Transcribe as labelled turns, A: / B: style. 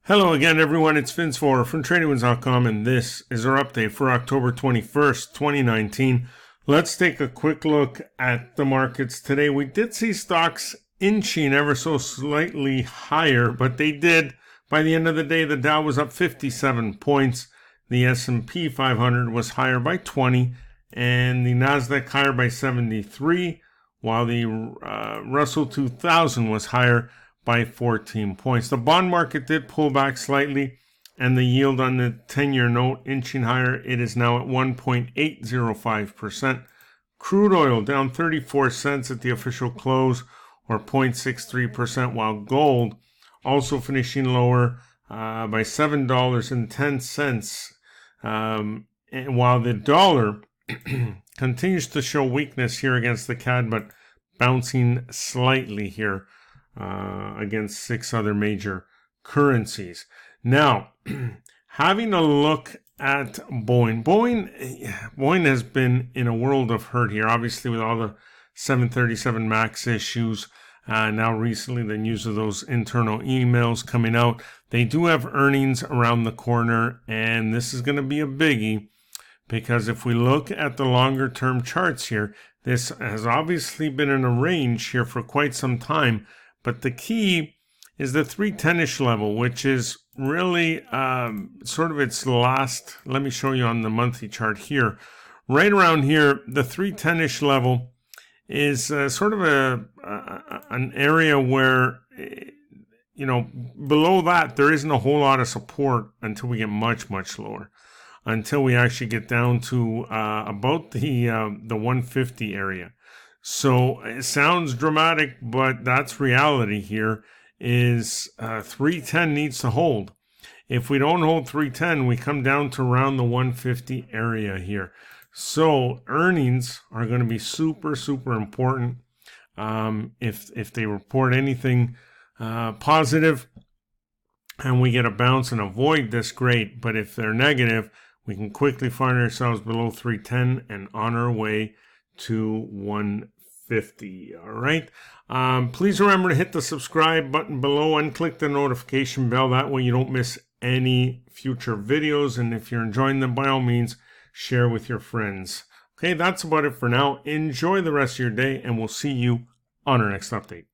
A: Hello again, everyone. It's Vince Forer from TradingWinds.com, and this is our update for October 21st, 2019. Let's take a quick look at the markets today. We did see stocks inching ever so slightly higher, but they did. By the end of the day, the Dow was up 57 points. The S&P 500 was higher by 20, and the NASDAQ higher by 73, while the Russell 2000 was higher by 14 points. The bond market did pull back slightly, and the yield on the 10-year note inching higher. It is now at 1.805%. Crude oil down 34 cents at the official close, or 0.63%, while gold also finishing lower by $7.10. And while the dollar continues to show weakness here against the CAD, but bouncing slightly here against 6 other major currencies. Now, having a look at Boeing. Boeing has been in a world of hurt here, obviously with all the 737 MAX issues. Now recently the news of those internal emails coming out. They do have earnings around the corner, and this is going to be a biggie, because if we look at the longer term charts here, this has obviously been in a range here for quite some time. But the key is the 310-ish level, which is really sort of its last. Let me show you on the monthly chart here. Right around here, the 310-ish level is sort of an area where, below that, there isn't a whole lot of support until we get much, much lower, until we actually get down to about the 150 area. So it sounds dramatic, but that's reality here, is 310 needs to hold. If we don't hold 310, we come down to around the 150 area here. So earnings are going to be super, super important. If they report anything positive and we get a bounce and avoid this, great. But if they're negative, we can quickly find ourselves below 310 and on our way to 150. All right. Please remember to hit the subscribe button below and click the notification bell. That way you don't miss any future videos. And if you're enjoying them, by all means, share with your friends. Okay, that's about it for now. Enjoy the rest of your day, and we'll see you on our next update.